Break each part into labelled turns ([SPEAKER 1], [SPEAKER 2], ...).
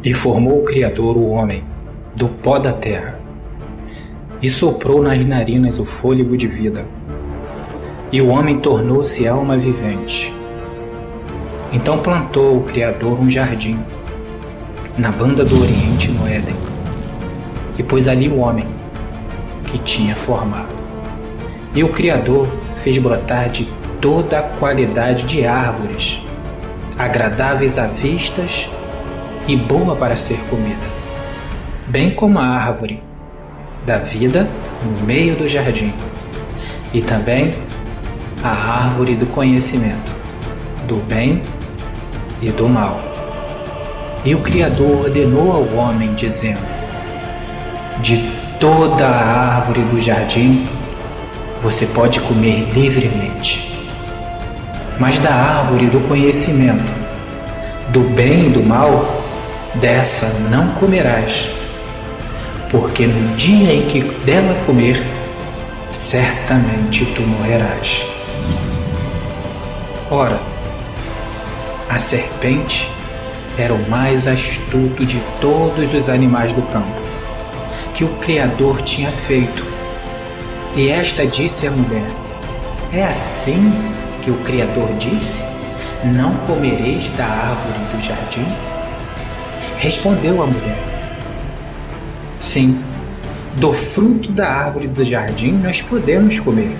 [SPEAKER 1] E formou o Criador o homem do pó da terra, e soprou nas narinas o fôlego de vida, e o homem tornou-se alma vivente. Então plantou o Criador um jardim, na banda do Oriente, no Éden, e pôs ali o homem que tinha formado. E o Criador fez brotar de toda a qualidade de árvores, agradáveis à vista e boa para ser comida, bem como a árvore da vida no meio do jardim, e também a árvore do conhecimento, do bem e do mal. E o Criador ordenou ao homem, dizendo: de toda a árvore do jardim você pode comer livremente, mas da árvore do conhecimento, do bem e do mal, dessa não comerás, porque no dia em que dela comer, certamente tu morrerás. Ora, a serpente era o mais astuto de todos os animais do campo que o Criador tinha feito. E esta disse à mulher: é assim que o Criador disse: não comereis da árvore do jardim? Respondeu a mulher: sim, do fruto da árvore do jardim nós podemos comer,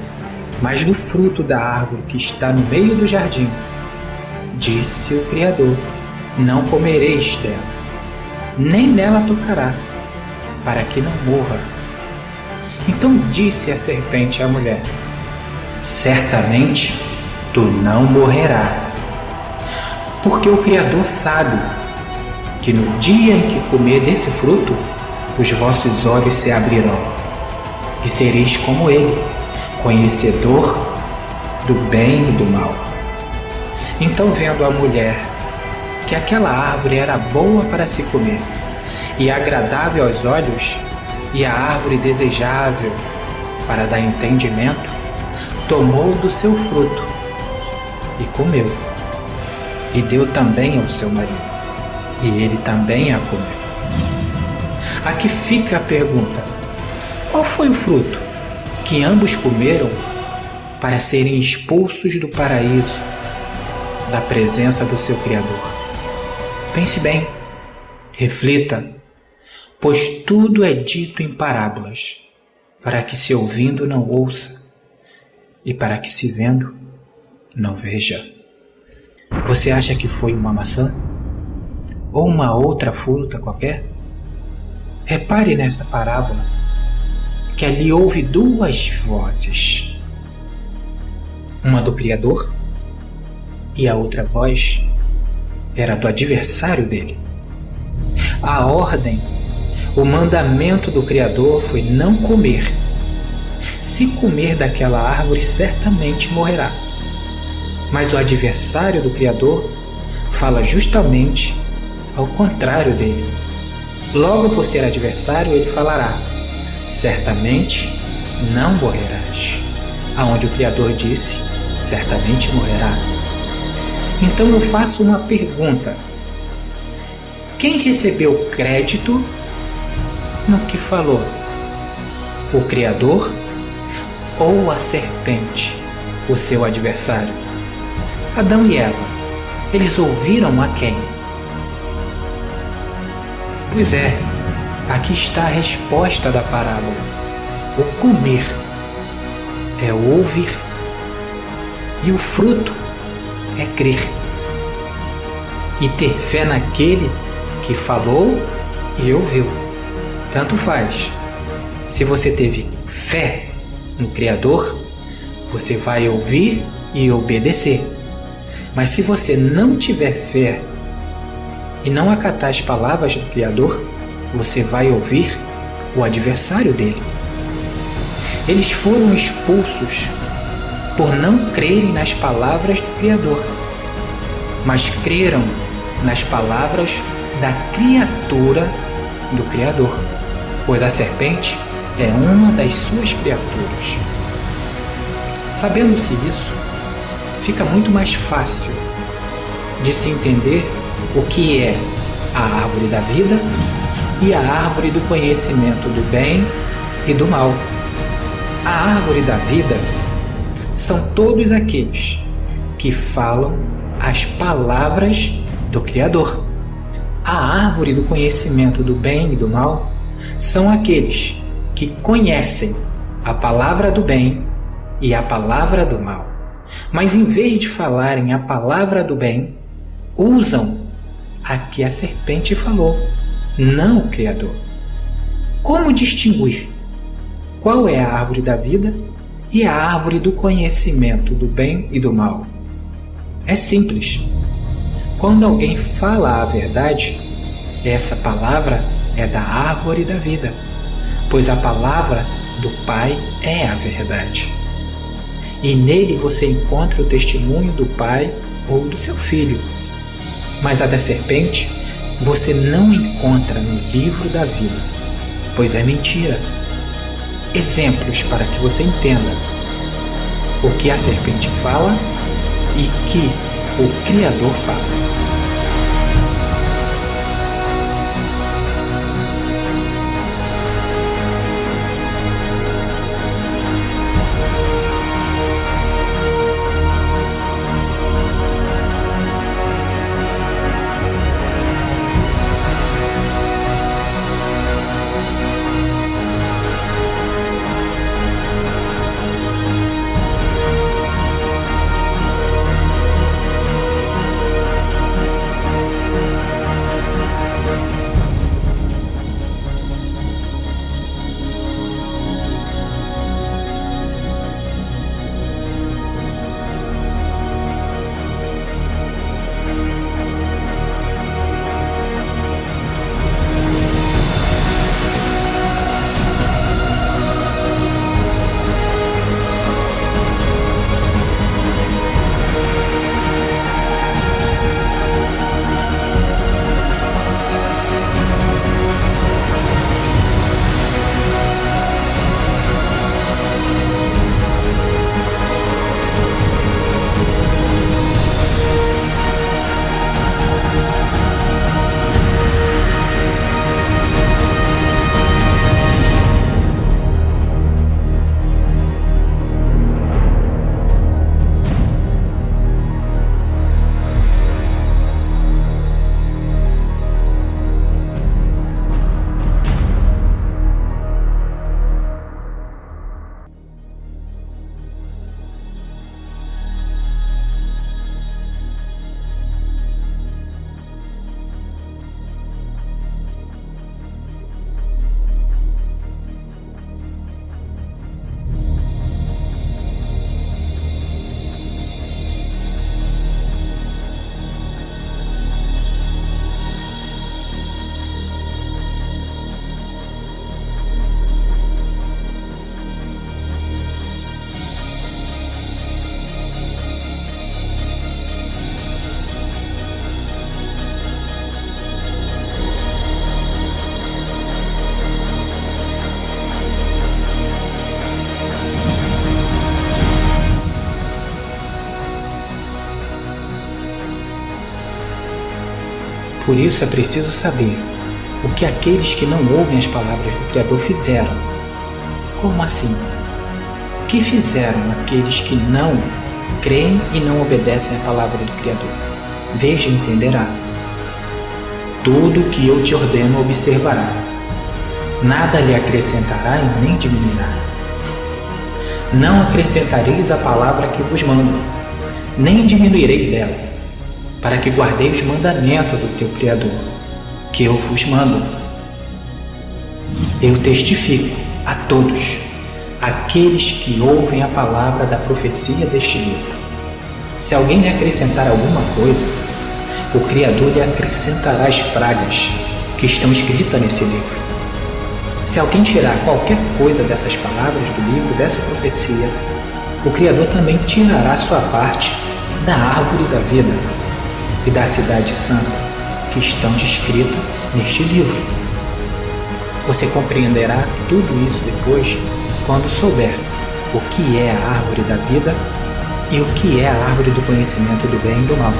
[SPEAKER 1] mas do fruto da árvore que está no meio do jardim, disse o Criador: não comereis dela, nem nela tocará, para que não morra. Então disse a serpente à mulher: certamente tu não morrerás, porque o Criador sabe que no dia em que comer desse fruto, os vossos olhos se abrirão, e sereis como ele, conhecedor do bem e do mal. Então, vendo a mulher que aquela árvore era boa para se comer, e agradável aos olhos, e a árvore desejável para dar entendimento, tomou do seu fruto e comeu, e deu também ao seu marido, e ele também a comeu. Aqui fica a pergunta: qual foi o fruto que ambos comeram para serem expulsos do paraíso, da presença do seu Criador? Pense bem, reflita, pois tudo é dito em parábolas, para que se ouvindo não ouça, e para que se vendo não veja. Você acha que foi uma maçã? Ou uma outra fruta qualquer? Repare nessa parábola, que ali houve duas vozes, uma do Criador, e a outra voz era do adversário dele. A ordem, o mandamento do Criador foi não comer. Se comer daquela árvore, certamente morrerá. Mas o adversário do Criador fala justamente ao contrário dele. Logo por ser adversário, ele falará: certamente não morrerás. Aonde o Criador disse: certamente morrerá. Então eu faço uma pergunta: quem recebeu crédito no que falou? O Criador ou a serpente, o seu adversário? Adão e Eva, eles ouviram a quem? Pois é, aqui está a resposta da parábola. O comer é o ouvir, e o fruto é crer e ter fé naquele que falou e ouviu. Tanto faz. Se você teve fé no Criador, você vai ouvir e obedecer. Mas se você não tiver fé e não acatar as palavras do Criador, você vai ouvir o adversário dele. Eles foram expulsos por não crerem nas palavras do Criador, mas creram nas palavras da criatura do Criador, pois a serpente é uma das suas criaturas. Sabendo-se isso, fica muito mais fácil de se entender o que é a árvore da vida e a árvore do conhecimento do bem e do mal. A árvore da vida são todos aqueles que falam as palavras do Criador. A árvore do conhecimento do bem e do mal são aqueles que conhecem a palavra do bem e a palavra do mal, mas em vez de falarem a palavra do bem, usam a que a serpente falou, não o Criador. Como distinguir qual é a árvore da vida e a árvore do conhecimento do bem e do mal? É simples. Quando alguém fala a verdade, essa palavra é da árvore da vida, pois a palavra do Pai é a verdade. E nele você encontra o testemunho do Pai ou do seu filho. Mas a da serpente você não encontra no livro da vida, pois é mentira. Exemplos para que você entenda o que a serpente fala e que o Criador fala. Por isso é preciso saber o que aqueles que não ouvem as palavras do Criador fizeram. Como assim? O que fizeram aqueles que não creem e não obedecem à palavra do Criador? Veja e entenderá. Tudo o que eu te ordeno observará. Nada lhe acrescentará e nem diminuirá. Não acrescentareis a palavra que vos mando, nem diminuireis dela, para que guardeis os mandamentos do teu Criador, que eu vos mando. Eu testifico a todos aqueles que ouvem a palavra da profecia deste livro. Se alguém lhe acrescentar alguma coisa, o Criador lhe acrescentará as pragas que estão escritas nesse livro. Se alguém tirar qualquer coisa dessas palavras do livro, dessa profecia, o Criador também tirará sua parte da árvore da vida e da cidade santa que estão descritas neste livro. Você compreenderá tudo isso depois, quando souber o que é a árvore da vida e o que é a árvore do conhecimento do bem e do mal.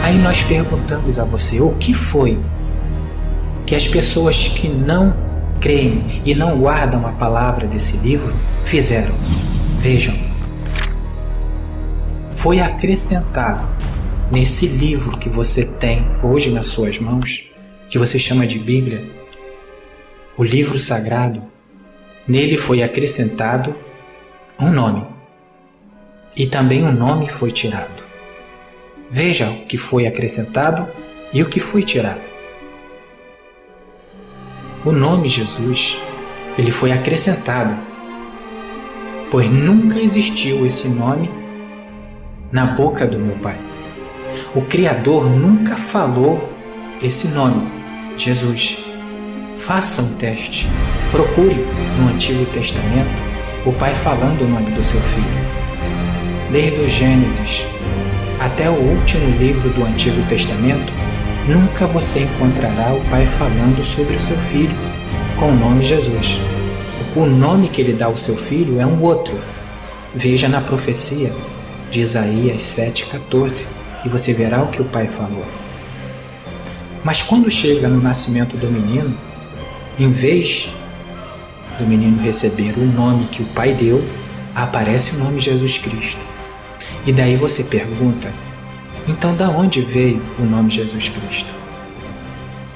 [SPEAKER 1] Aí nós perguntamos a você, o que foi que as pessoas que não creem e não guardam a palavra desse livro fizeram? Vejam, foi acrescentado nesse livro que você tem hoje nas suas mãos, que você chama de Bíblia, o livro sagrado, nele foi acrescentado um nome. E também um nome foi tirado. Veja o que foi acrescentado e o que foi tirado. O nome Jesus, ele foi acrescentado, pois nunca existiu esse nome na boca do meu Pai. O Criador nunca falou esse nome, Jesus. Faça um teste. Procure no Antigo Testamento o Pai falando o nome do seu Filho. Desde o Gênesis até o último livro do Antigo Testamento, nunca você encontrará o Pai falando sobre o seu Filho com o nome Jesus. O nome que ele dá ao seu Filho é um outro. Veja na profecia de Isaías 7,14 e você verá o que o Pai falou. Mas quando chega no nascimento do menino, em vez do menino receber o nome que o Pai deu, aparece o nome Jesus Cristo. E daí você pergunta, então da onde veio o nome Jesus Cristo?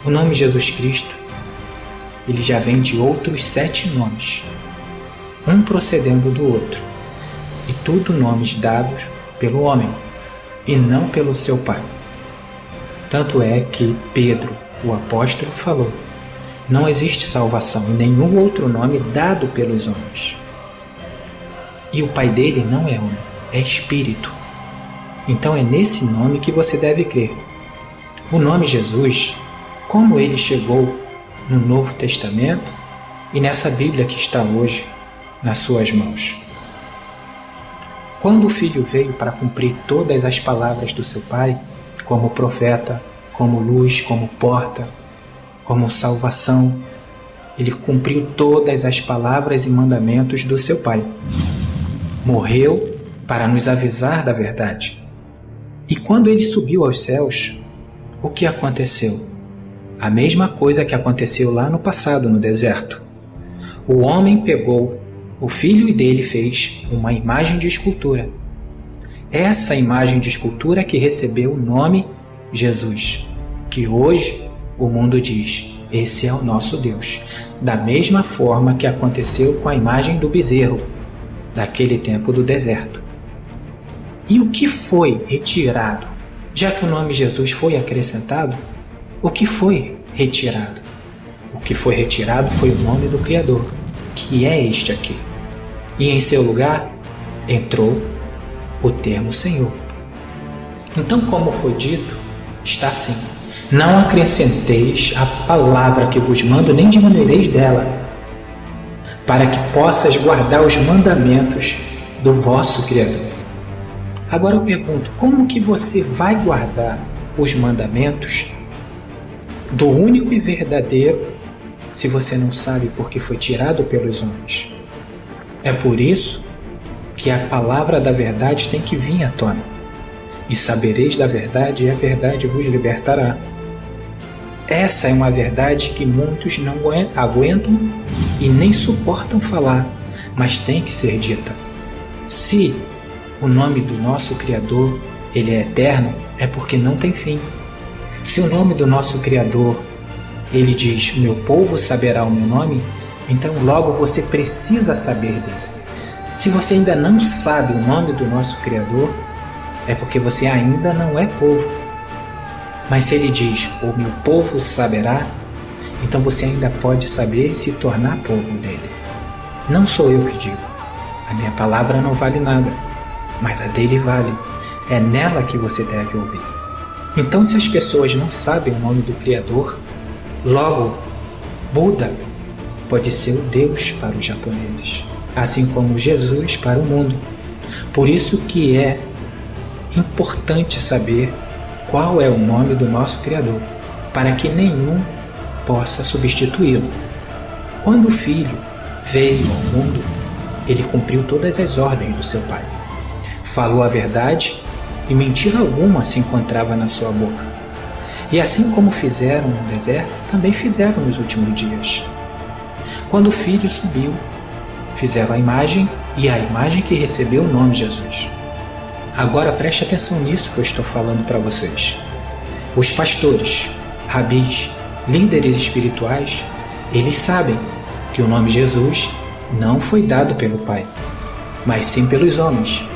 [SPEAKER 1] O nome Jesus Cristo, ele já vem de outros 7 nomes, um procedendo do outro, e tudo nomes dados pelo homem, e não pelo seu Pai. Tanto é que Pedro, o apóstolo, falou, não existe salvação em nenhum outro nome dado pelos homens. E o Pai dele não é homem, é Espírito. Então é nesse nome que você deve crer. O nome Jesus, como ele chegou no Novo Testamento e nessa Bíblia que está hoje nas suas mãos. Quando o Filho veio para cumprir todas as palavras do seu Pai, como profeta, como luz, como porta, como salvação, ele cumpriu todas as palavras e mandamentos do seu Pai. Morreu para nos avisar da verdade. E quando ele subiu aos céus, o que aconteceu? A mesma coisa que aconteceu lá no passado, no deserto. O homem pegou o filho e dele fez uma imagem de escultura. Essa imagem de escultura que recebeu o nome Jesus, que hoje o mundo diz, esse é o nosso Deus. Da mesma forma que aconteceu com a imagem do bezerro, daquele tempo do deserto. E o que foi retirado? Já que o nome Jesus foi acrescentado, o que foi retirado? O que foi retirado foi o nome do Criador, que é este aqui. E em seu lugar entrou o termo Senhor. Então, como foi dito, está assim: não acrescenteis a palavra que vos mando, nem diminuireis dela, para que possas guardar os mandamentos do vosso Criador. Agora eu pergunto, como que você vai guardar os mandamentos do único e verdadeiro se você não sabe porque foi tirado pelos homens? É por isso que a palavra da verdade tem que vir à tona. E sabereis da verdade, e a verdade vos libertará. Essa é uma verdade que muitos não aguentam e nem suportam falar, mas tem que ser dita. Se o nome do nosso Criador ele é eterno, é porque não tem fim. Se o nome do nosso Criador ele diz, meu povo saberá o meu nome, então logo você precisa saber dele. Se você ainda não sabe o nome do nosso Criador, é porque você ainda não é povo. Mas se ele diz, o meu povo saberá, então você ainda pode saber e se tornar povo dele. Não sou eu que digo. A minha palavra não vale nada, mas a dele vale. É nela que você deve ouvir. Então, se as pessoas não sabem o nome do Criador, logo, Buda pode ser o Deus para os japoneses, assim como Jesus para o mundo. Por isso que é importante saber qual é o nome do nosso Criador, para que nenhum possa substituí-lo. Quando o Filho veio ao mundo, ele cumpriu todas as ordens do seu Pai. Falou a verdade e mentira alguma se encontrava na sua boca. E assim como fizeram no deserto, também fizeram nos últimos dias. Quando o Filho subiu, fizeram a imagem e a imagem que recebeu o nome Jesus. Agora preste atenção nisso que eu estou falando para vocês. Os pastores, rabis, líderes espirituais, eles sabem que o nome Jesus não foi dado pelo Pai, mas sim pelos homens,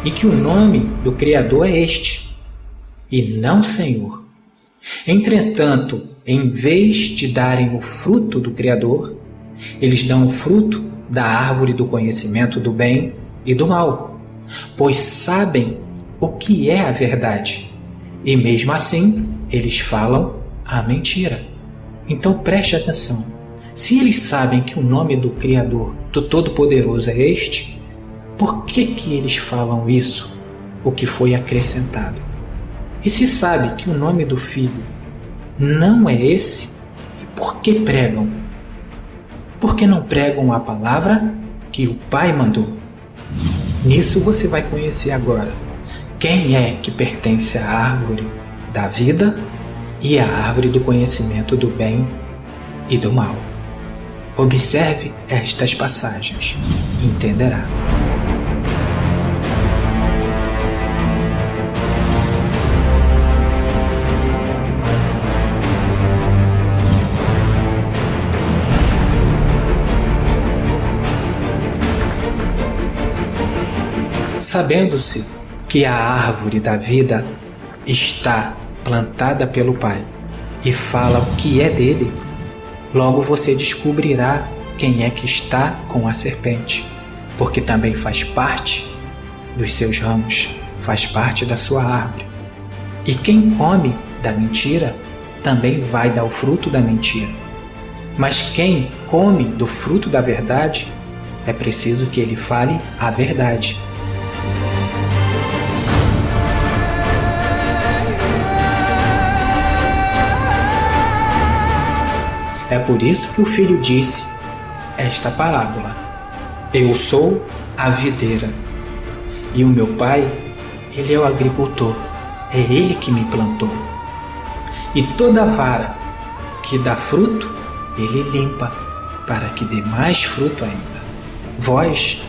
[SPEAKER 1] e que o nome do Criador é este, e não Senhor. Entretanto, em vez de darem o fruto do Criador, eles dão o fruto da árvore do conhecimento do bem e do mal, pois sabem o que é a verdade, e mesmo assim eles falam a mentira. Então preste atenção. Se eles sabem que o nome do Criador, do Todo-Poderoso é este, por que eles falam isso, o que foi acrescentado? E se sabe que o nome do Filho não é esse, e por que pregam? Por que não pregam a palavra que o Pai mandou? Nisso você vai conhecer agora quem é que pertence à árvore da vida e à árvore do conhecimento do bem e do mal. Observe estas passagens e entenderá. Sabendo-se que a árvore da vida está plantada pelo Pai e fala o que é dele, logo você descobrirá quem é que está com a serpente, porque também faz parte dos seus ramos, faz parte da sua árvore. E quem come da mentira também vai dar o fruto da mentira. Mas quem come do fruto da verdade, é preciso que ele fale a verdade. É por isso que o Filho disse esta parábola: Eu sou a videira, e o meu Pai, ele é o agricultor, é ele que me plantou. E toda vara que dá fruto, ele limpa, para que dê mais fruto ainda. Vós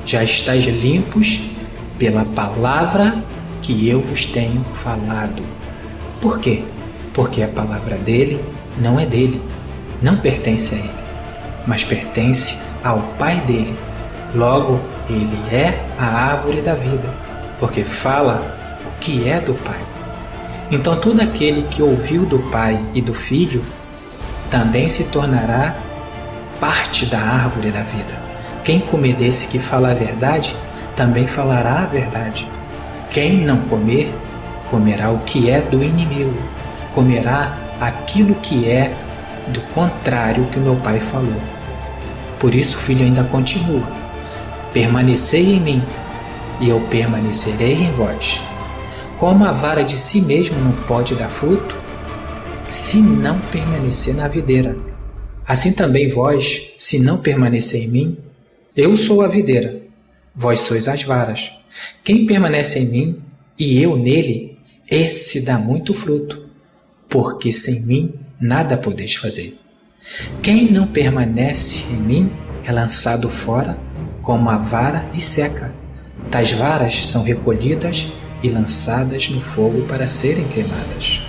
[SPEAKER 1] já estáis limpos pela palavra que eu vos tenho falado. Por quê? Porque a palavra dele não é dele, não pertence a ele, mas pertence ao Pai dele. Logo, ele é a árvore da vida, porque fala o que é do Pai. Então todo aquele que ouviu do Pai e do Filho também se tornará parte da árvore da vida. Quem comer desse que fala a verdade, também falará a verdade. Quem não comer, comerá o que é do inimigo, comerá aquilo que é do contrário que o meu Pai falou. Por isso o Filho ainda continua: permanecei em mim, e eu permanecerei em vós. Como a vara de si mesmo não pode dar fruto, se não permanecer na videira, assim também vós, se não permanecer em mim, eu sou a videira, vós sois as varas. Quem permanece em mim e eu nele, esse dá muito fruto, porque sem mim nada podeis fazer. Quem não permanece em mim é lançado fora como a vara e seca. Tais varas são recolhidas e lançadas no fogo para serem queimadas.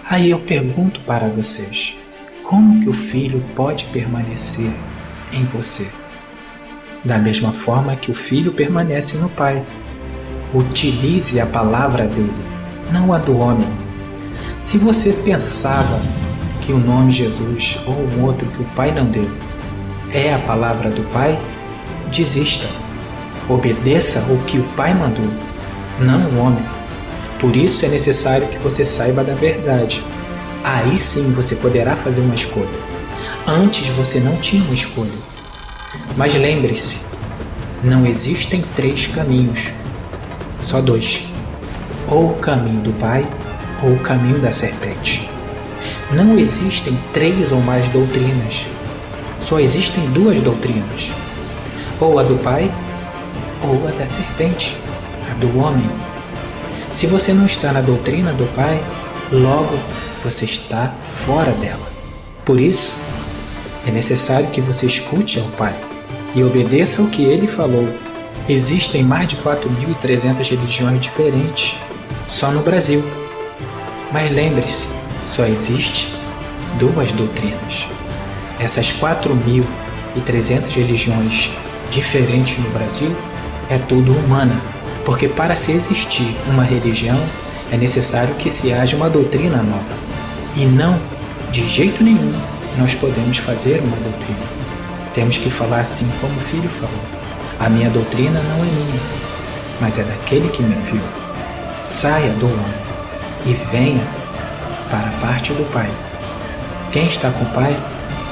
[SPEAKER 1] Aí eu pergunto para vocês: como que o Filho pode permanecer em você? Da mesma forma que o Filho permanece no Pai. Utilize a palavra dele, não a do homem. Se você pensava que o nome Jesus ou um outro que o Pai não deu é a palavra do Pai, desista. Obedeça o que o Pai mandou, não o homem. Por isso é necessário que você saiba da verdade. Aí sim você poderá fazer uma escolha. Antes você não tinha uma escolha. Mas lembre-se, não existem 3 caminhos, só 2. Ou o caminho do Pai, ou o caminho da serpente. Não existem 3 ou mais doutrinas, só existem 2 doutrinas, ou a do Pai, ou a da serpente, a do homem. Se você não está na doutrina do Pai, logo você está fora dela. Por isso, é necessário que você escute ao Pai e obedeça ao que Ele falou. Existem mais de 4.300 religiões diferentes, só no Brasil. Mas lembre-se, só existe 2 doutrinas. Essas 4.300 religiões diferentes no Brasil é tudo humana, porque para se existir uma religião é necessário que se haja uma doutrina nova. E não, de jeito nenhum, nós podemos fazer uma doutrina. Temos que falar assim como o Filho falou. A minha doutrina não é minha, mas é daquele que me enviou. Saia do homem e venha para a parte do Pai. Quem está com o Pai,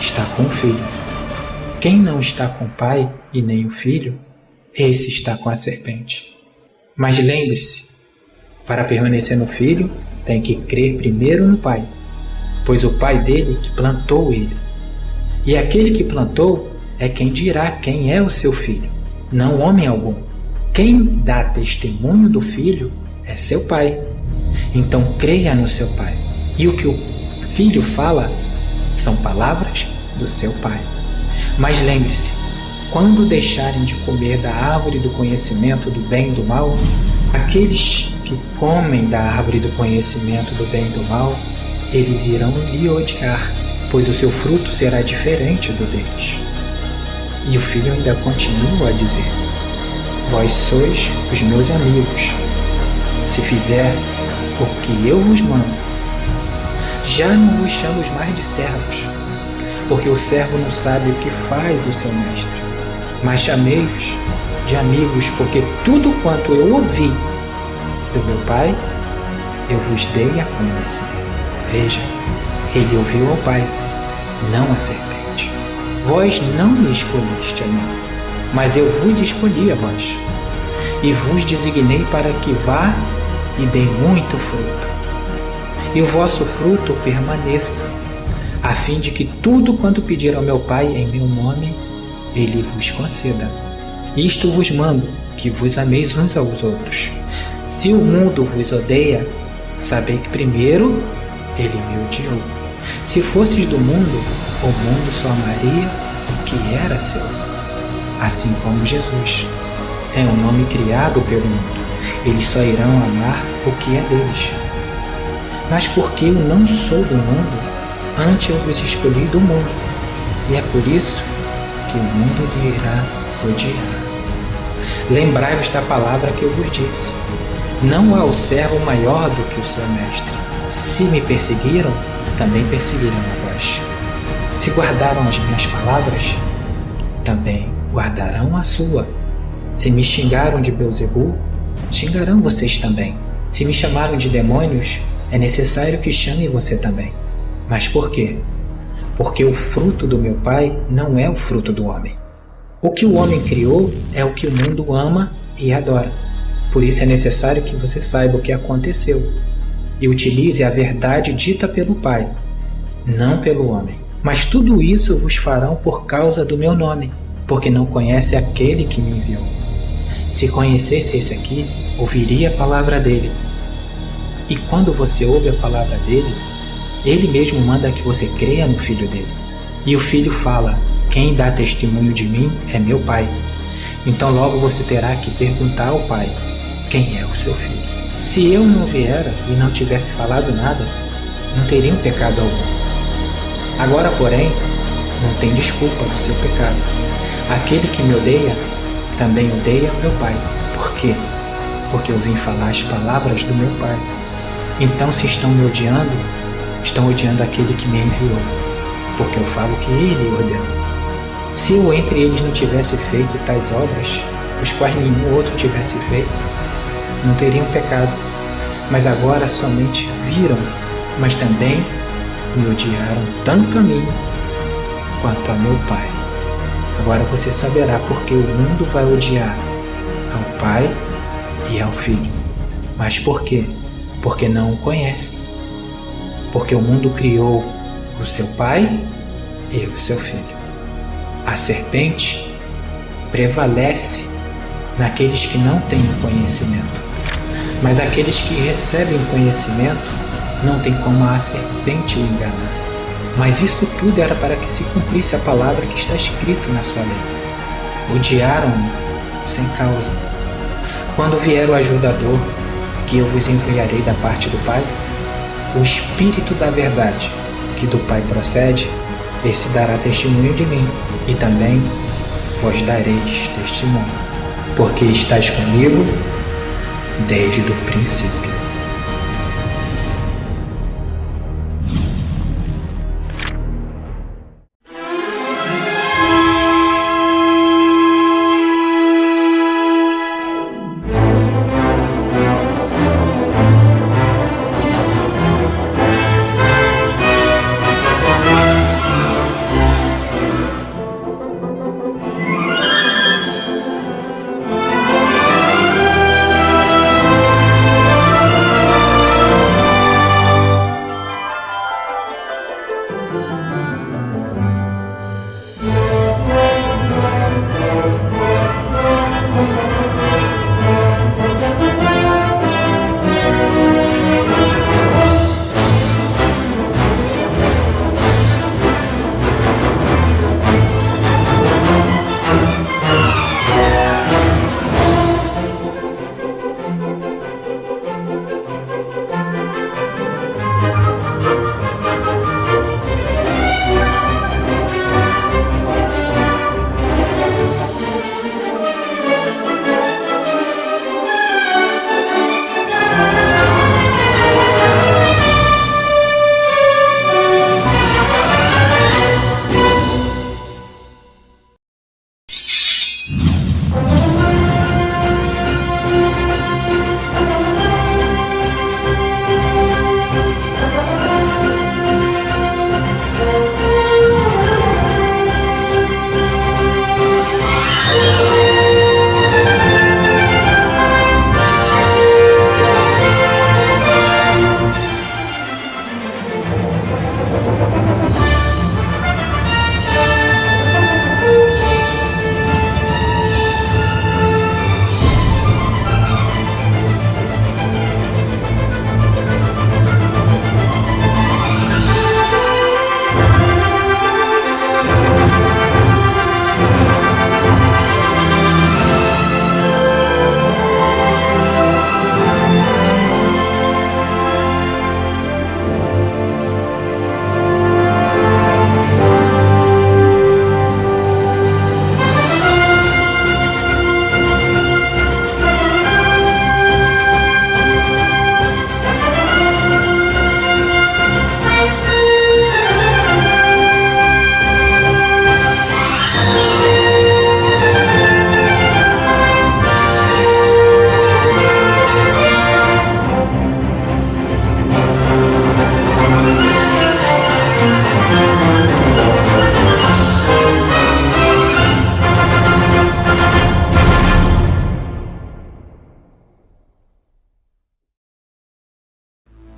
[SPEAKER 1] está com o Filho. Quem não está com o Pai e nem o Filho, esse está com a serpente. Mas lembre-se, para permanecer no Filho, tem que crer primeiro no Pai, pois o Pai dele que plantou ele. E aquele que plantou é quem dirá quem é o seu filho, não homem algum. Quem dá testemunho do Filho é seu Pai. Então creia no seu Pai. E o que o Filho fala são palavras do seu Pai. Mas lembre-se, quando deixarem de comer da árvore do conhecimento do bem e do mal, aqueles que comem da árvore do conhecimento do bem e do mal, eles irão lhe odiar, pois o seu fruto será diferente do deles. E o Filho ainda continua a dizer: vós sois os meus amigos, se fizer o que eu vos mando. Já não vos chamo mais de servos, porque o servo não sabe o que faz o seu mestre, mas chamei-vos de amigos, porque tudo quanto eu ouvi do meu Pai, eu vos dei a conhecer. Veja, ele ouviu ao Pai, não a serpente. Vós não me escolhiste a mim, mas eu vos escolhi a vós, e vos designei para que vá e dê muito fruto, e o vosso fruto permaneça, a fim de que tudo quanto pedir ao meu Pai em meu nome, ele vos conceda. Isto vos mando, que vos ameis uns aos outros. Se o mundo vos odeia, sabei que primeiro ele me odiou. Se fosses do mundo, o mundo só amaria o que era seu. Assim como Jesus é um nome criado pelo mundo, eles só irão amar o que é deles. Mas porque eu não sou do mundo, antes eu vos escolhi do mundo, e é por isso que o mundo lhe irá odiar. Lembrai-vos da palavra que eu vos disse: não há o servo maior do que o seu mestre. Se me perseguiram, também perseguirão a vós. Se guardaram as minhas palavras, também guardarão a sua. Se me xingaram de Beelzebul, xingarão vocês também. Se me chamaram de demônios, é necessário que chamem você também. Mas por quê? Porque o fruto do meu Pai não é o fruto do homem. O que o homem criou é o que o mundo ama e adora. Por isso é necessário que você saiba o que aconteceu e utilize a verdade dita pelo Pai, não pelo homem. Mas tudo isso vos farão por causa do meu nome, porque não conhece aquele que me enviou. Se conhecesse esse aqui, ouviria a palavra dele. E quando você ouve a palavra dele, ele mesmo manda que você creia no Filho dele. E o Filho fala: quem dá testemunho de mim é meu Pai. Então logo você terá que perguntar ao Pai: quem é o seu Filho? Se eu não viera e não tivesse falado nada, não teriam pecado algum. Agora, porém, não tem desculpa do seu pecado. Aquele que me odeia, também odeia meu Pai. Por quê? Porque eu vim falar as palavras do meu Pai. Então, se estão me odiando, estão odiando aquele que me enviou, porque eu falo que ele ordenou. Se eu entre eles não tivesse feito tais obras, os quais nenhum outro tivesse feito, não teriam pecado. Mas agora somente viram, mas também me odiaram tanto a mim quanto a meu Pai. Agora você saberá porque o mundo vai odiar ao Pai e ao Filho. Mas por quê? Porque não o conhece. Porque o mundo criou o seu Pai e o seu Filho. A serpente prevalece naqueles que não têm o conhecimento. Mas aqueles que recebem o conhecimento não tem como a serpente o enganar. Mas isto tudo era para que se cumprisse a palavra que está escrita na sua lei. Odiaram-me sem causa. Quando vier o ajudador, que eu vos enviarei da parte do Pai, o Espírito da verdade, que do Pai procede, esse dará testemunho de mim, e também vós dareis testemunho, porque estáis comigo desde o princípio.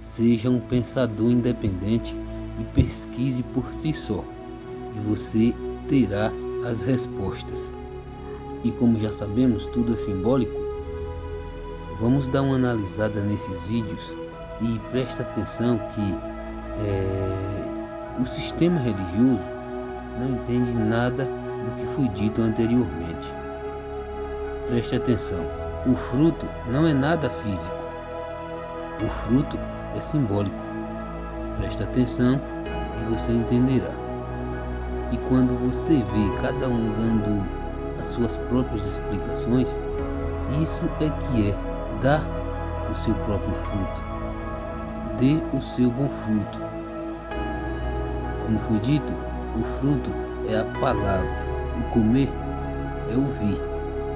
[SPEAKER 2] Seja um pensador independente e pesquise por si só, e você terá as respostas. E como já sabemos, tudo é simbólico, vamos dar uma analisada nesses vídeos e presta atenção que o sistema religioso não entende nada do que foi dito anteriormente. Preste atenção, o fruto não é nada físico, o fruto é simbólico. Presta atenção e você entenderá. E quando você vê cada um dando as suas próprias explicações, isso é que é dar o seu próprio fruto. Dê o seu bom fruto. Como foi dito, o fruto é a palavra, o comer é ouvir.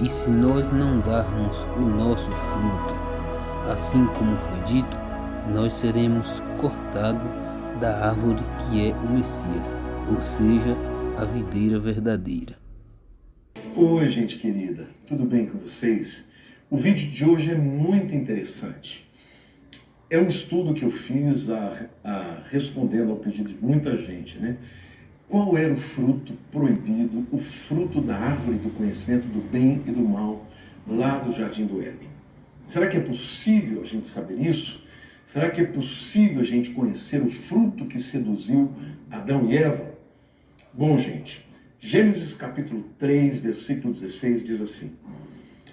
[SPEAKER 2] E se nós não darmos o nosso fruto, assim como foi dito, nós seremos cortados da árvore que é o Messias, ou seja, a videira verdadeira.
[SPEAKER 3] Oi, gente querida, tudo bem com vocês? O vídeo de hoje é muito interessante. É um estudo que eu fiz respondendo ao pedido de muita gente, né? Qual era o fruto proibido, o fruto da árvore do conhecimento do bem e do mal, lá do Jardim do Éden? Será que é possível a gente saber isso? Será que é possível a gente conhecer o fruto que seduziu Adão e Eva? Bom, gente, Gênesis capítulo 3, versículo 16 diz assim: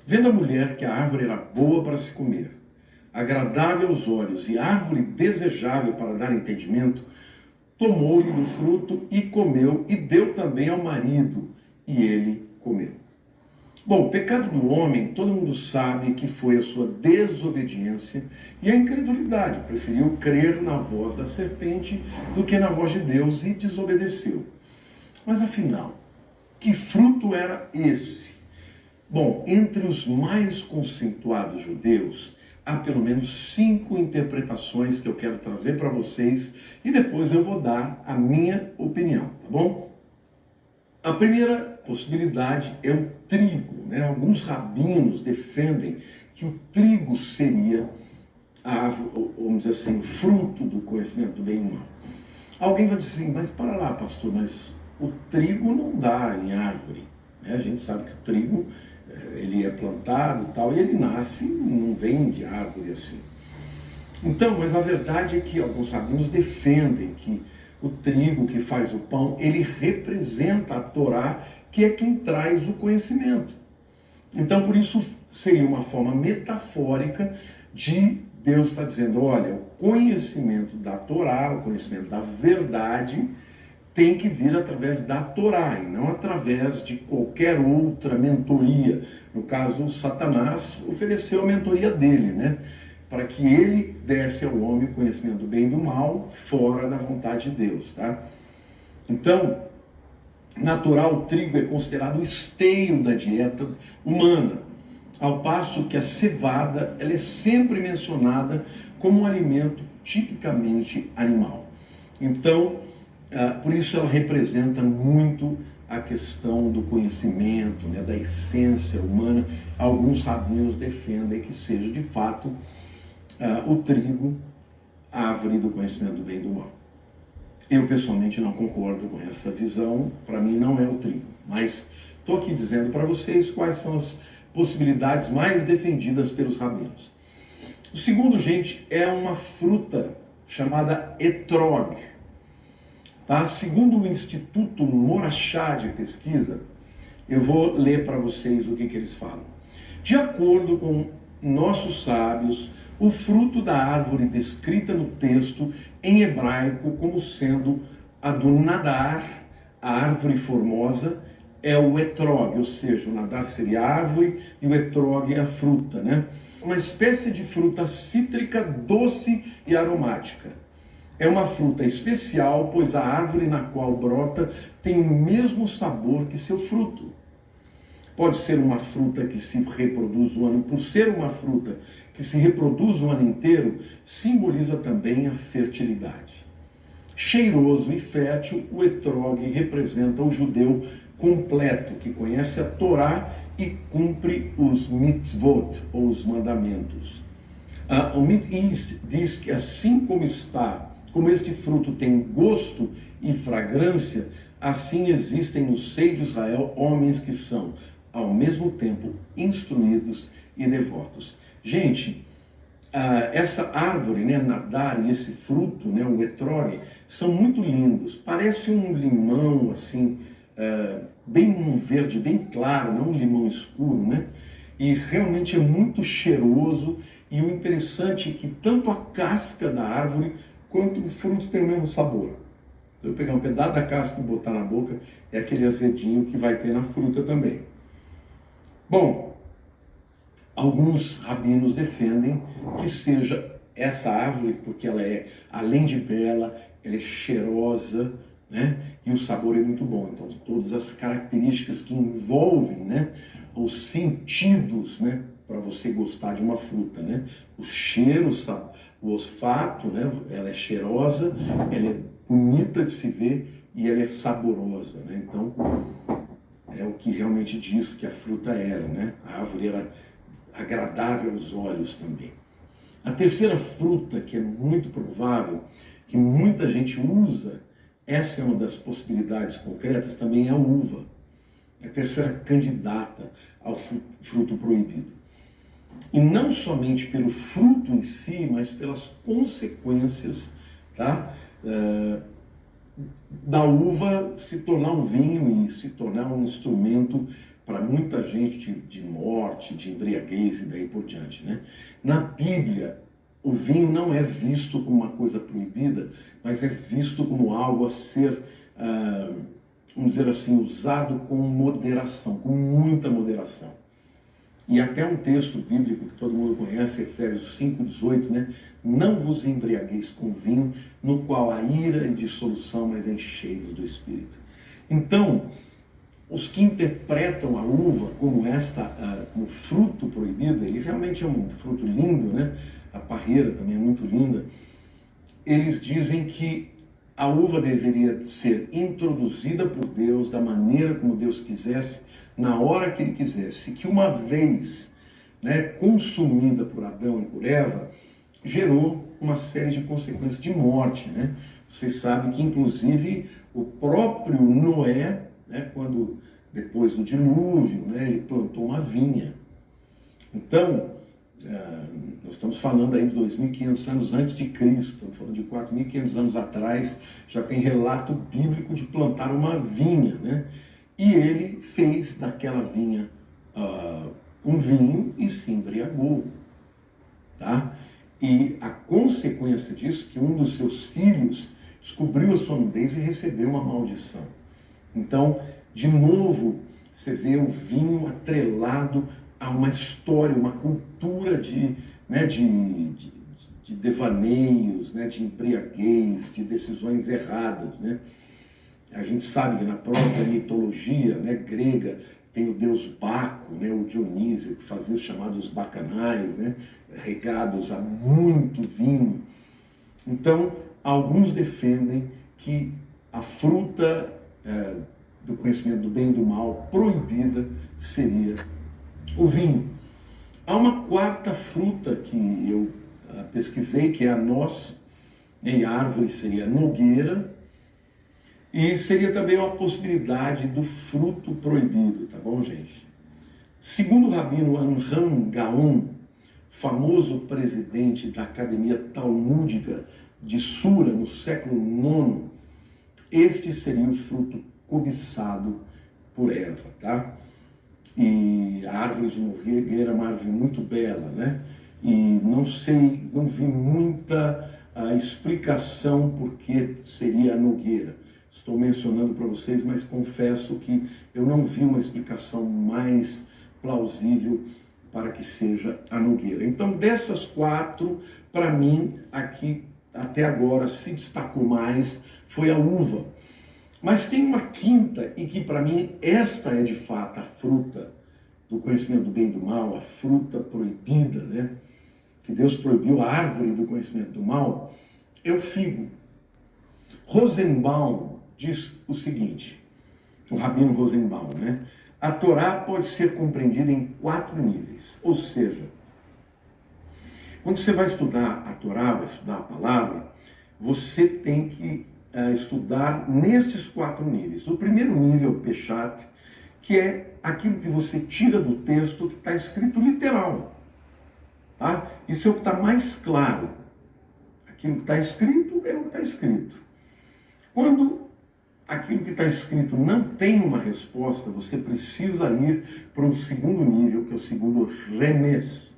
[SPEAKER 3] vendo a mulher que a árvore era boa para se comer, agradável aos olhos e árvore desejável para dar entendimento, tomou-lhe do fruto e comeu, e deu também ao marido, e ele comeu. Bom, o pecado do homem, todo mundo sabe que foi a sua desobediência e a incredulidade. Preferiu crer na voz da serpente do que na voz de Deus e desobedeceu. Mas afinal, que fruto era esse? Bom, entre os mais conceituados judeus, há pelo menos 5 interpretações que eu quero trazer para vocês e depois eu vou dar a minha opinião, tá bom? A primeira possibilidade é o trigo, né? Alguns rabinos defendem que o trigo seria, vamos dizer assim, o fruto do conhecimento do bem e do mal. Alguém vai dizer assim, mas para lá, pastor, mas o trigo não dá em árvore, né? A gente sabe que o trigo, ele é plantado e tal, e ele nasce, não vem de árvore assim. Então, mas a verdade é que alguns rabinos defendem que o trigo que faz o pão, ele representa a Torá, que é quem traz o conhecimento. Então, por isso, seria uma forma metafórica de Deus estar dizendo, olha, o conhecimento da Torá, o conhecimento da verdade, tem que vir através da Torá, e não através de qualquer outra mentoria. No caso, Satanás ofereceu a mentoria dele, né? Para que ele desse ao homem o conhecimento do bem e do mal, fora da vontade de Deus, tá? Então, natural, o trigo é considerado o esteio da dieta humana, ao passo que a cevada, ela é sempre mencionada como um alimento tipicamente animal. Então, por isso ela representa muito a questão do conhecimento, né, da essência humana. Alguns rabinos defendem que seja de fato o trigo, a árvore do conhecimento do bem e do mal. Eu pessoalmente não concordo com essa visão, para mim não é o trigo, mas estou aqui dizendo para vocês quais são as possibilidades mais defendidas pelos rabinos. O segundo, gente, é uma fruta chamada etrog. Tá? Segundo o Instituto Morachá de Pesquisa, eu vou ler para vocês o que eles falam. De acordo com nossos sábios, o fruto da árvore descrita no texto em hebraico como sendo a do nadar, a árvore formosa, é o etrog, ou seja, o nadar seria a árvore e o etrog é a fruta, né? Uma espécie de fruta cítrica, doce e aromática. É uma fruta especial, pois a árvore na qual brota tem o mesmo sabor que seu fruto. Pode ser uma fruta que se reproduz o ano, por ser uma fruta que se reproduz o ano inteiro, simboliza também a fertilidade. Cheiroso e fértil, o etrog representa o judeu completo, que conhece a Torá e cumpre os mitzvot, ou os mandamentos. O Mideast diz que assim como este fruto tem gosto e fragrância, assim existem no seio de Israel homens que são, ao mesmo tempo, instruídos e devotos. Gente, essa árvore, né, nadar, e esse fruto, né, o etrog, são muito lindos. Parece um limão, assim, bem um verde bem claro, não um limão escuro, né? E realmente é muito cheiroso. E o interessante é que tanto a casca da árvore quanto o fruto tem o mesmo sabor. Se eu pegar um pedaço da casca e botar na boca, é aquele azedinho que vai ter na fruta também. Bom, alguns rabinos defendem que seja essa árvore, porque ela é, além de bela, ela é cheirosa, né? E o sabor é muito bom. Então, todas as características que envolvem, né, os sentidos, né, para você gostar de uma fruta, né? O cheiro, o olfato, né? Ela é cheirosa, ela é bonita de se ver e ela é saborosa, né? Então, é o que realmente diz que a fruta era, né? A árvore era agradável aos olhos também. A terceira fruta, que é muito provável, que muita gente usa, essa é uma das possibilidades concretas, também é a uva. É a terceira candidata ao fruto proibido. E não somente pelo fruto em si, mas pelas consequências, tá? Da uva se tornar um vinho e se tornar um instrumento para muita gente de morte, de embriaguez e daí por diante, né? Na Bíblia, o vinho não é visto como uma coisa proibida, mas é visto como algo a ser, vamos dizer assim, usado com moderação, com muita moderação. E até um texto bíblico que todo mundo conhece, Efésios 5,18, né? Não vos embriagueis com vinho, no qual há ira e dissolução, mas enchei-vos do Espírito. Então, os que interpretam a uva como como fruto proibido, ele realmente é um fruto lindo, né? A parreira também é muito linda. Eles dizem que a uva deveria ser introduzida por Deus da maneira como Deus quisesse, na hora que Ele quisesse, que uma vez, né, consumida por Adão e por Eva, gerou uma série de consequências de morte, né? Vocês sabem que, inclusive, o próprio Noé, né, quando depois do dilúvio, né, ele plantou uma vinha. Então, nós estamos falando aí de 2.500 anos antes de Cristo, estamos falando de 4.500 anos atrás, já tem relato bíblico de plantar uma vinha, né? E ele fez daquela vinha um vinho e se embriagou, tá? E a consequência disso é que um dos seus filhos descobriu a sua nudez e recebeu uma maldição. Então, de novo, você vê o vinho atrelado a uma história, uma cultura de devaneios, né, de embriaguez, de decisões erradas, né? A gente sabe que na própria mitologia, né, grega tem o deus Baco, né, o Dionísio, que fazia os chamados bacanais, né, regados a muito vinho. Então, alguns defendem que a fruta do conhecimento do bem e do mal proibida seria o vinho. Há uma quarta fruta que eu pesquisei, que é a noz, e a árvore seria a nogueira, e seria também uma possibilidade do fruto proibido, tá bom, gente? Segundo o rabino Avraham Gaon, famoso presidente da Academia Talmúdica de Sura, no século IX, este seria o fruto cobiçado por Eva, tá? E a árvore de nogueira é uma árvore muito bela, né? E não vi muita explicação por que seria a nogueira. Estou mencionando para vocês, mas confesso que eu não vi uma explicação mais plausível para que seja a nogueira. Então, dessas quatro, para mim, aqui até agora se destacou mais foi a uva. Mas tem uma quinta, e que para mim esta é de fato a fruta do conhecimento do bem e do mal, a fruta proibida, né? Que Deus proibiu, a árvore do conhecimento do mal, é o figo. Rosenbaum diz o seguinte, o rabino Rosenbaum, né? A Torá pode ser compreendida em 4 níveis, ou seja, quando você vai estudar a Torá, vai estudar a palavra, você tem que estudar nestes 4 níveis. O primeiro nível, Peshat, que é aquilo que você tira do texto que está escrito literal. Tá? Isso é o que está mais claro. Aquilo que está escrito é o que está escrito. Quando aquilo que está escrito não tem uma resposta, você precisa ir para um segundo nível, que é o segundo remes,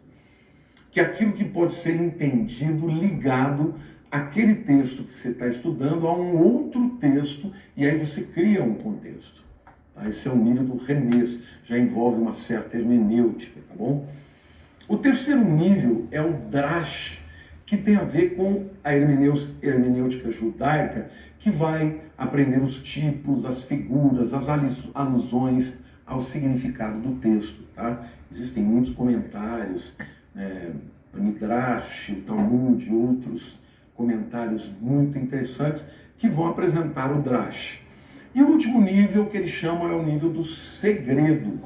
[SPEAKER 3] que é aquilo que pode ser entendido ligado àquele texto que você está estudando a um outro texto, e aí você cria um contexto. Tá? Esse é o nível do remes, já envolve uma certa hermenêutica, tá bom? O terceiro nível é o drash, que tem a ver com a hermenêutica judaica, que vai aprender os tipos, as figuras, as alusões ao significado do texto. Tá? Existem muitos comentários, o Midrash, o Talmud e outros comentários muito interessantes que vão apresentar o drash. E o último nível que eles chamam é o nível do segredo.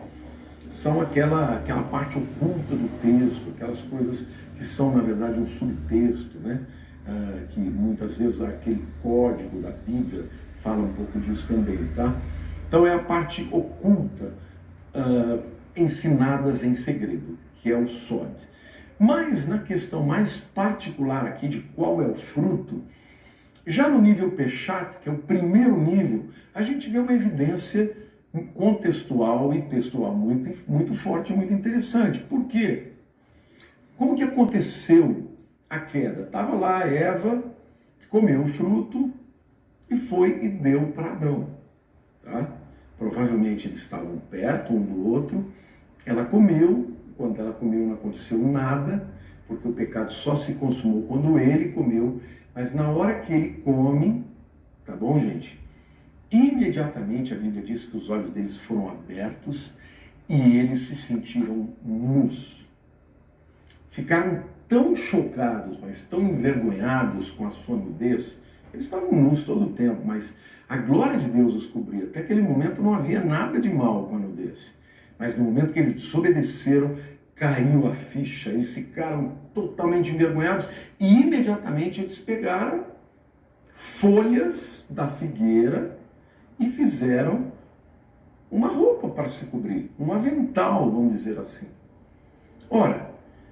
[SPEAKER 3] São aquela parte oculta do texto, aquelas coisas que são, na verdade, um subtexto, né? Que muitas vezes aquele código da Bíblia fala um pouco disso também, tá? Então é a parte oculta, ensinadas em segredo, que é o sod. Mas na questão mais particular aqui de qual é o fruto, já no nível Peshat, que é o primeiro nível, a gente vê uma evidência contextual e textual muito forte, muito interessante. Por quê? Como que aconteceu a queda? Estava lá Eva, comeu o fruto e foi e deu para Adão. Tá? Provavelmente eles estavam perto um do outro. Ela comeu, quando ela comeu não aconteceu nada, porque o pecado só se consumou quando ele comeu. Mas na hora que ele come, tá bom, gente? Imediatamente a Bíblia diz que os olhos deles foram abertos e eles se sentiram nus. Ficaram tão chocados, mas tão envergonhados com a sua nudez. Eles estavam nus todo o tempo, mas a glória de Deus os cobria. Até aquele momento não havia nada de mal com a nudez. Mas no momento que eles desobedeceram, caiu a ficha, eles ficaram totalmente envergonhados e imediatamente eles pegaram folhas da figueira e fizeram uma roupa para se cobrir, um avental, vamos dizer assim. Ora,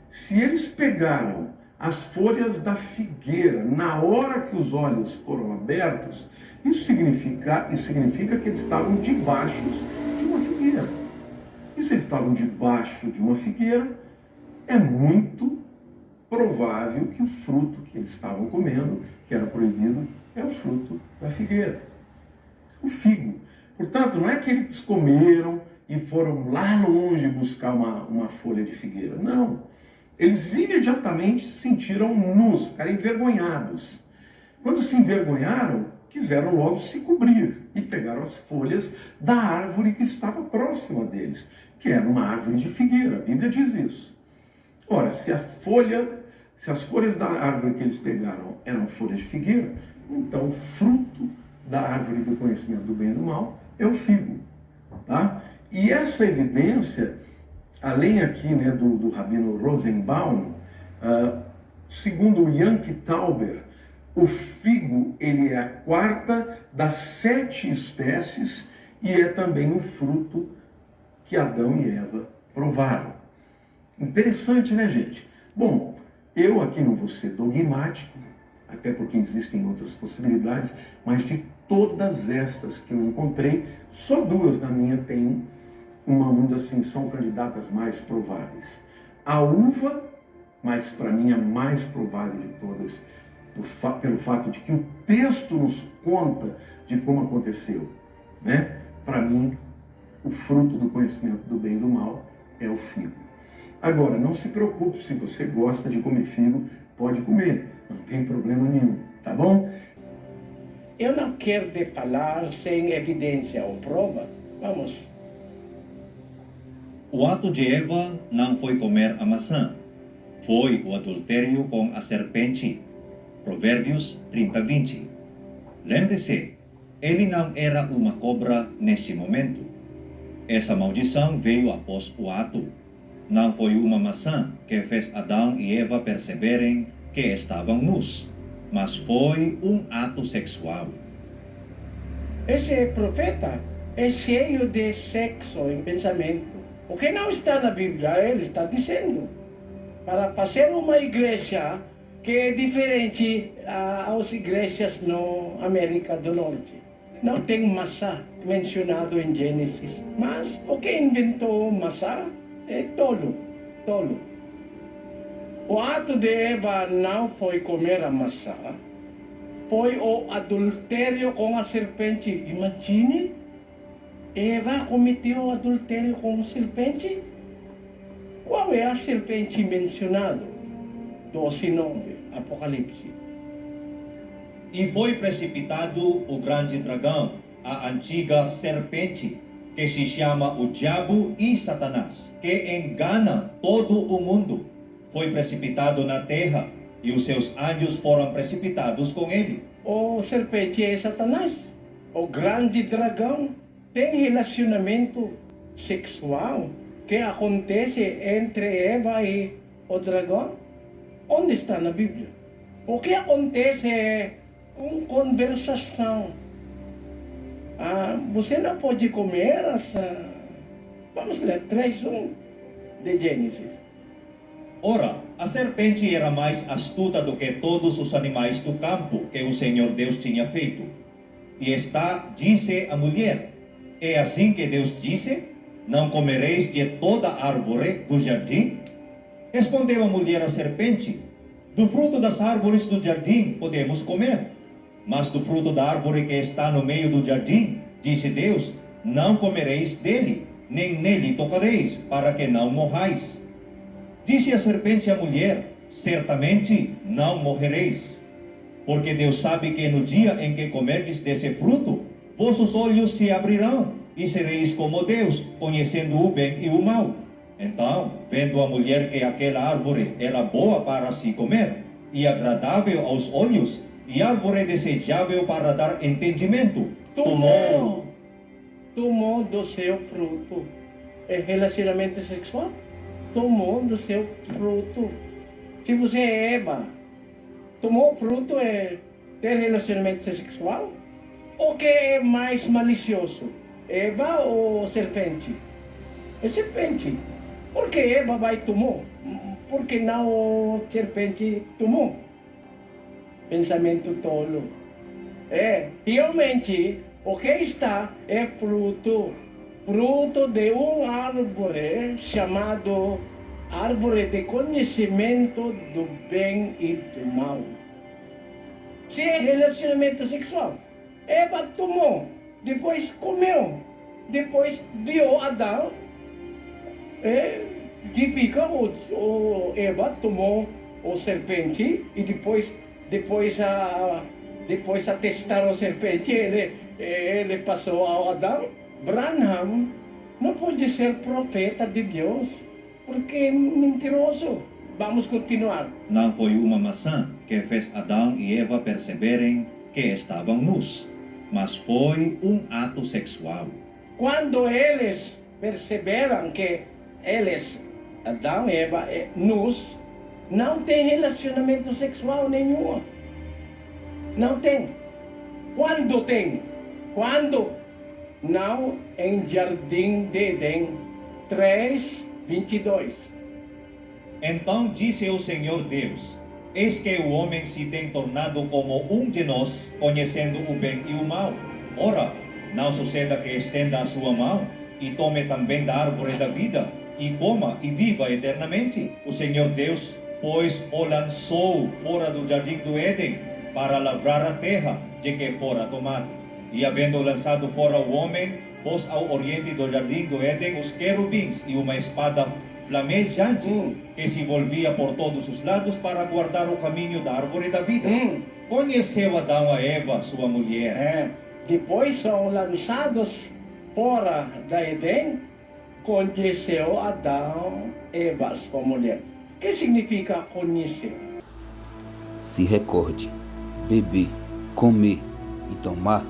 [SPEAKER 3] se eles pegaram as folhas da figueira na hora que os olhos foram abertos, isso significa que eles estavam debaixo de uma figueira. E se eles estavam debaixo de uma figueira, é muito provável que o fruto que eles estavam comendo, que era proibido, é o fruto da figueira, o figo. Portanto, não é que eles comeram e foram lá longe buscar uma folha de figueira. Não. Eles imediatamente se sentiram nus, ficaram envergonhados. Quando se envergonharam, quiseram logo se cobrir e pegaram as folhas da árvore que estava próxima deles, que era uma árvore de figueira. A Bíblia diz isso. Ora, se as folhas da árvore que eles pegaram eram folhas de figueira, então o fruto da árvore do conhecimento do bem e do mal é o figo. Tá? E essa evidência, além aqui do Rabino Rosenbaum, segundo o Yankee Tauber, o figo ele é a quarta das 7 espécies e é também o fruto que Adão e Eva provaram. Interessante, né, gente? Bom, eu aqui não vou ser dogmático, até porque existem outras possibilidades, mas de todas estas que eu encontrei, só 2 na minha tem uma assim, são candidatas mais prováveis. A uva, mas para mim a mais provável de todas, pelo fato de que o texto nos conta de como aconteceu, né? Para mim, o fruto do conhecimento do bem e do mal é o figo. Agora, não se preocupe, se você gosta de comer figo, pode comer, não tem problema nenhum, tá bom?
[SPEAKER 4] Eu não quero de falar sem evidência ou prova. Vamos.
[SPEAKER 5] O ato de Eva não foi comer a maçã, foi o adultério com a serpente. Provérbios 30:20. Lembre-se, ele não era uma cobra neste momento. Essa maldição veio após o ato. Não foi uma maçã que fez Adão e Eva perceberem que estavam nus, mas foi um ato sexual.
[SPEAKER 4] Esse profeta é cheio de sexo em pensamento. O que não está na Bíblia, ele está dizendo. Para fazer uma igreja que é diferente às igrejas na América do Norte. Não tem maçã mencionado em Gênesis, mas o que inventou maçã é tolo. O ato de Eva não foi comer a maçã, foi o adultério com a serpente. Imagine, Eva cometeu o adultério com a serpente. Qual é a serpente mencionada? 12:9, Apocalipse.
[SPEAKER 5] E foi precipitado o grande dragão, a antiga serpente, que se chama o Diabo e Satanás, que engana todo o mundo. Foi precipitado na terra, e os seus anjos foram precipitados com ele.
[SPEAKER 4] O serpente é Satanás. O grande dragão tem relacionamento sexual que acontece entre Eva e o dragão. Onde está na Bíblia? O que acontece é uma conversação. Você não pode comer vamos ler 3:1 de Gênesis.
[SPEAKER 5] Ora, a serpente era mais astuta do que todos os animais do campo que o Senhor Deus tinha feito. E disse a mulher: é assim que Deus disse: não comereis de toda árvore do jardim? Respondeu a mulher à serpente: do fruto das árvores do jardim podemos comer, mas do fruto da árvore que está no meio do jardim, disse Deus: não comereis dele, nem nele tocareis, para que não morrais. Disse a serpente à mulher: certamente não morrereis, porque Deus sabe que no dia em que comerdes desse fruto, vossos olhos se abrirão, e sereis como Deus, conhecendo o bem e o mal. Então, vendo a mulher que aquela árvore era boa para se comer, e agradável aos olhos, e árvore desejável para dar entendimento,
[SPEAKER 4] Tomou do seu fruto. É relacionamento sexual? Tomou do seu fruto. Se você é Eva, tomou fruto é ter relacionamento sexual? O que é mais malicioso? Eva ou serpente? É serpente. Por que Eva vai tomou? Por que não serpente tomou? Pensamento tolo. Realmente, o que está é fruto de uma árvore chamado árvore de conhecimento do bem e do mal. Se é relacionamento sexual, Eva tomou, depois comeu, depois viu Adão, significa o Eva tomou o serpente e depois a testar o serpente, ele passou ao Adão. Branham não pode ser profeta de Deus, porque é mentiroso. Vamos continuar.
[SPEAKER 5] não foi uma maçã que fez Adão e Eva perceberem que estavam nus, mas foi um ato sexual.
[SPEAKER 4] Quando eles perceberam que Adão e Eva, nus, não tem relacionamento sexual nenhum. Não tem. Quando tem? Quando? Não em Jardim de Éden 3:22.
[SPEAKER 5] Então disse o Senhor Deus: eis que o homem se tem tornado como um de nós, conhecendo o bem e o mal. Ora, não suceda que estenda a sua mão e tome também da árvore da vida, e coma e viva eternamente. O Senhor Deus, pois, o lançou fora do jardim do Éden, para lavrar a terra de que fora tomado. E havendo lançado fora o homem, pôs ao oriente do jardim do Éden os querubins e uma espada flamejante que se volvia por todos os lados para guardar o caminho da árvore da vida. Conheceu Adão a Eva, sua mulher.
[SPEAKER 4] Depois são lançados fora da Éden, conheceu Adão e Eva, sua mulher. O que significa conhecer?
[SPEAKER 2] Se recorde, beber, comer e tomar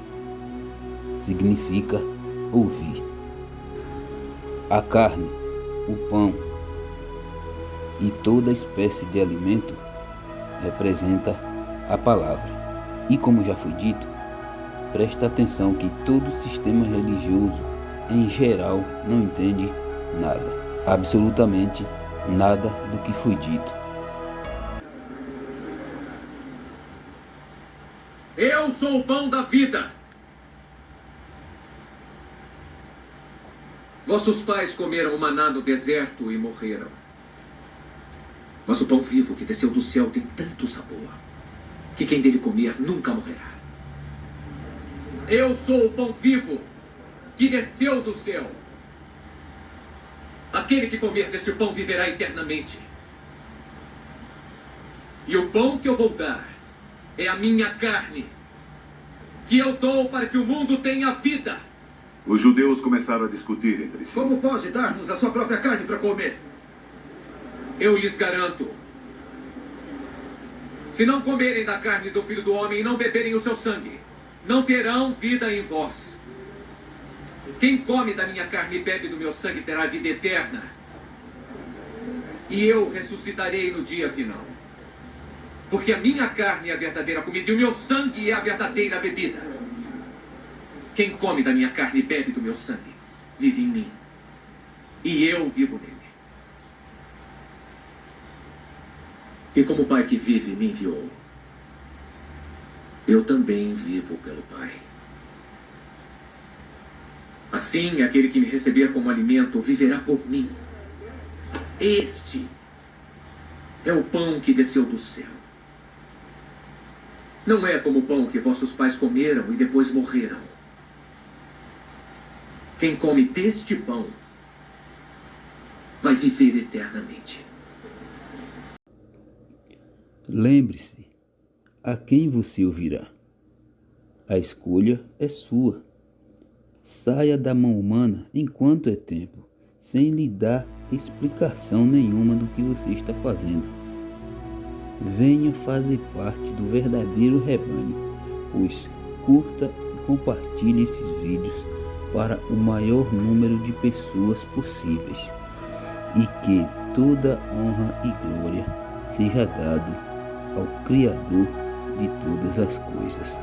[SPEAKER 2] significa ouvir. A carne, o pão e toda espécie de alimento representa a palavra. E como já foi dito, presta atenção que todo sistema religioso em geral não entende nada, absolutamente nada do que foi dito.
[SPEAKER 6] Eu sou o pão da vida. Vossos pais comeram o maná no deserto e morreram. Mas o pão vivo que desceu do céu tem tanto sabor que quem dele comer nunca morrerá. Eu sou o pão vivo que desceu do céu. Aquele que comer deste pão viverá eternamente. E o pão que eu vou dar é a minha carne, que eu dou para que o mundo tenha vida.
[SPEAKER 7] Os judeus começaram a discutir entre si.
[SPEAKER 8] Como pode dar-nos a sua própria carne para comer?
[SPEAKER 6] Eu lhes garanto, se não comerem da carne do Filho do Homem e não beberem o seu sangue, não terão vida em vós. Quem come da minha carne e bebe do meu sangue terá vida eterna. E eu ressuscitarei no dia final. Porque a minha carne é a verdadeira comida e o meu sangue é a verdadeira bebida. Quem come da minha carne e bebe do meu sangue, vive em mim. E eu vivo nele. E como o Pai que vive me enviou, eu também vivo pelo Pai. Assim, aquele que me receber como alimento viverá por mim. Este é o pão que desceu do céu. Não é como o pão que vossos pais comeram e depois morreram. Quem come deste pão vai viver eternamente.
[SPEAKER 2] Lembre-se, a quem você ouvirá. A escolha é sua. Saia da mão humana enquanto é tempo, sem lhe dar explicação nenhuma do que você está fazendo. Venha fazer parte do verdadeiro rebanho, pois curta e compartilhe esses vídeos para o maior número de pessoas possíveis, e que toda honra e glória seja dado ao Criador de todas as coisas.